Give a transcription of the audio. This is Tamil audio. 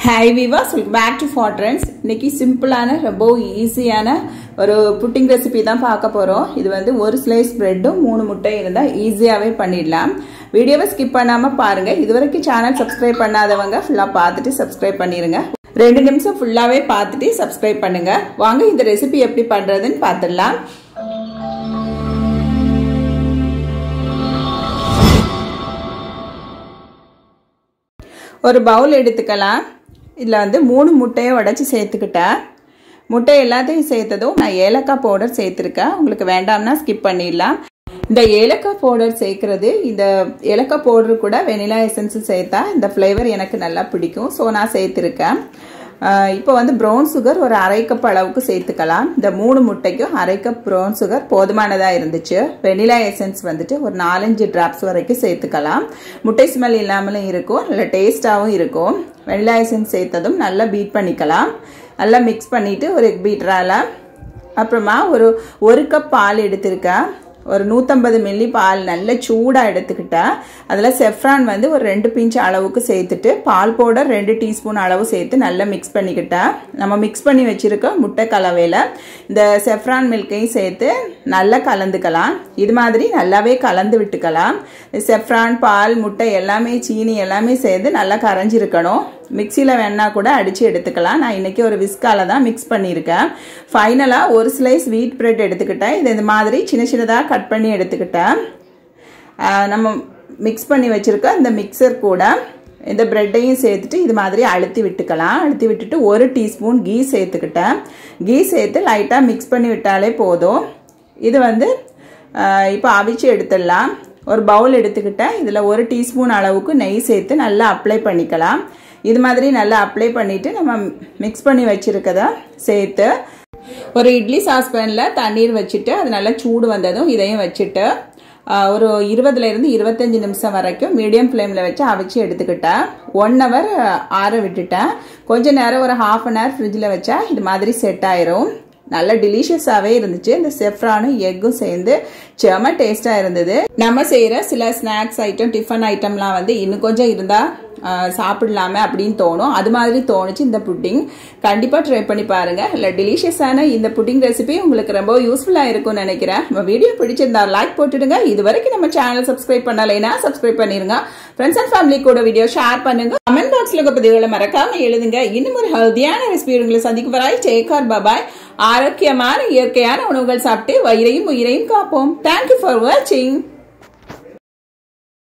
Hi viewers, welcome back to For Trends. இன்னைக்கு சிம்பிளான ரொம்ப ஈஸியான ஒரு புட்டிங் ரெசிபி தான் பார்க்க போறோம். இது வந்து ஒரு ஸ்லைஸ் பிரெட்டும் 3 முட்டை இருந்தா ஈஸியாவே பண்ணிடலாம். வீடியோவை ஸ்கிப் பண்ணாம பாருங்க. இதுவரைக்கும் சேனல் சப்ஸ்கிரைப் பண்ணாதவங்க ஃபுல்லா பார்த்துட்டு சப்ஸ்கிரைப் பண்ணிருங்க. 2 நிமிஷம் ஃபுல்லாவே பார்த்துட்டு சப்ஸ்கிரைப் பண்ணுங்க. வாங்க இந்த ரெசிபி எப்படி பண்றதுன்னு பார்த்துடலாம். ஒரு பவுல் எடுத்துக்கலாம். இதுல வந்து 3 முட்டையை உடைச்சு சேர்த்துக்கிட்டேன். முட்டை எல்லாத்தையும் சேர்த்ததும் நான் ஏலக்காய் பவுடர் சேர்த்திருக்கேன். உங்களுக்கு வேண்டாம்னா ஸ்கிப் பண்ணிடலாம். இந்த ஏலக்காய் பவுடர் சேர்க்கிறது, இந்த ஏலக்காய் பவுடர் கூட வெனிலா எசன்ஸ் சேர்த்தா இந்த ஃப்ளேவர் எனக்கு நல்லா பிடிக்கும். ஸோ நான் சேர்த்திருக்கேன். இப்போ வந்து ப்ரௌன் சுகர் ஒரு 1/2 கப் அளவுக்கு சேர்த்துக்கலாம். இந்த 3 முட்டைக்கும் 1/2 கப் ப்ரௌன் சுகர் போதுமானதாக இருந்துச்சு. வெனிலா எசன்ஸ் வந்துட்டு ஒரு 4-5 டிராப்ஸ் வரைக்கும் சேர்த்துக்கலாம். முட்டை ஸ்மெல் இல்லாமலும் இருக்கும், நல்ல டேஸ்டாகவும் இருக்கும். வெனிலா எசன்ஸ் சேர்த்ததும் நல்லா பீட் பண்ணிக்கலாம். நல்லா மிக்ஸ் பண்ணிட்டு ஒரு பீட்டரால் அப்புறமா ஒரு கப் பால் எடுத்திருக்கேன். ஒரு 150 மில்லி பால் நல்ல சூடாக எடுத்துக்கிட்டேன். அதில் செஃப்ரான் வந்து ஒரு 2 பிஞ்ச் அளவுக்கு சேர்த்துட்டு பால் பவுடர் 2 டீஸ்பூன் அளவு சேர்த்து நல்லா மிக்ஸ் பண்ணிக்கிட்டேன். நம்ம மிக்ஸ் பண்ணி வச்சுருக்க முட்டை கலவையில் இந்த செஃப்ரான் மில்கையும் சேர்த்து நல்லா கலந்துக்கலாம். இது மாதிரி நல்லாவே கலந்து விட்டுக்கலாம். செஃப்ரான், பால், முட்டை எல்லாமே, சீனி எல்லாமே சேர்த்து நல்லா கரைஞ்சிருக்கணும். மிக்சியில் வேணா கூட அடித்து எடுத்துக்கலாம். நான் இன்றைக்கி ஒரு விஸ்கால தான் மிக்ஸ் பண்ணியிருக்கேன். ஃபைனலாக ஒரு ஸ்லைஸ் வீட் பிரெட் எடுத்துக்கிட்டேன். இது மாதிரி சின்ன சின்னதாக கட் பண்ணி எடுத்துக்கிட்டேன். நம்ம மிக்ஸ் பண்ணி வச்சுருக்க இந்த மிக்சர் கூட இந்த பிரெட்டையும் சேர்த்துட்டு இது மாதிரி அழுத்தி விட்டுக்கலாம். அழுத்தி விட்டுட்டு 1 டீஸ்பூன் கீ சேர்த்துக்கிட்டேன். கீ சேர்த்து லைட்டாக மிக்ஸ் பண்ணி விட்டாலே போதும். இது வந்து இப்போ அவிச்சு எடுத்துடலாம். ஒரு பவுல் எடுத்துக்கிட்டேன். இதில் 1 டீஸ்பூன் அளவுக்கு நெய் சேர்த்து நல்லா அப்ளை பண்ணிக்கலாம். இது மாதிரி நல்லா அப்ளை பண்ணிவிட்டு நம்ம மிக்ஸ் பண்ணி வச்சுருக்கதை சேர்த்து ஒரு இட்லி சாஸ்பேனில் தண்ணீர் வச்சுட்டு அது நல்லா சூடு வந்ததும் இதையும் வச்சுட்டு ஒரு 20 to 25 நிமிஷம் வரைக்கும் மீடியம் ஃப்ளேமில் வச்சு அவிச்சு எடுத்துக்கிட்டேன். 1 hour ஆற விட்டுட்டேன். கொஞ்சம் நேரம் ஒரு ½ an hour ஃப்ரிட்ஜில் வச்சா இது மாதிரி செட் ஆயிரும். நல்ல டெலிஷியஸாகவே இருந்துச்சு. இந்த செஃப்ரானும் எக்கும் சேர்ந்து செம டேஸ்டாக இருந்தது. நம்ம செய்கிற சில ஸ்நாக்ஸ் ஐட்டம், டிஃபன் ஐட்டம்லாம் வந்து இன்னும் கொஞ்சம் இருந்தால் சாப்பிடலாமே அப்படின்னு தோணும். அது மாதிரி தோணுச்சு இந்த புட்டிங். கண்டிப்பாக ட்ரை பண்ணி பாருங்கள். இல்லை டெலிஷியஸான இந்த புட்டிங் ரெசிபி உங்களுக்கு ரொம்ப யூஸ்ஃபுல்லாக இருக்கும்னு நினைக்கிறேன். நம்ம வீடியோ பிடிச்சிருந்தா லைக் போட்டுடுங்க. இது வரைக்கும் நம்ம சேனல் சப்ஸ்கிரைப் பண்ணலைன்னா சப்ஸ்கிரைப் பண்ணிருங்க. ஃப்ரெண்ட்ஸ் அண்ட் ஃபேமிலி கூட வீடியோ ஷேர் பண்ணுங்க. கமெண்ட் பாக்ஸில் உங்கள் பதிவுகளை மறக்காம எழுதுங்க. இன்னும் ஒரு ஹெல்தியான ரெசிபி உங்களை சந்திக்கும் வரை டேக் பாய். ஆரோக்கியமான இயற்கையான உணவுகள் சாப்பிட்டு வயிறையும் உயிரையும் காப்போம். தேங்க்யூ ஃபார் வாட்சிங்.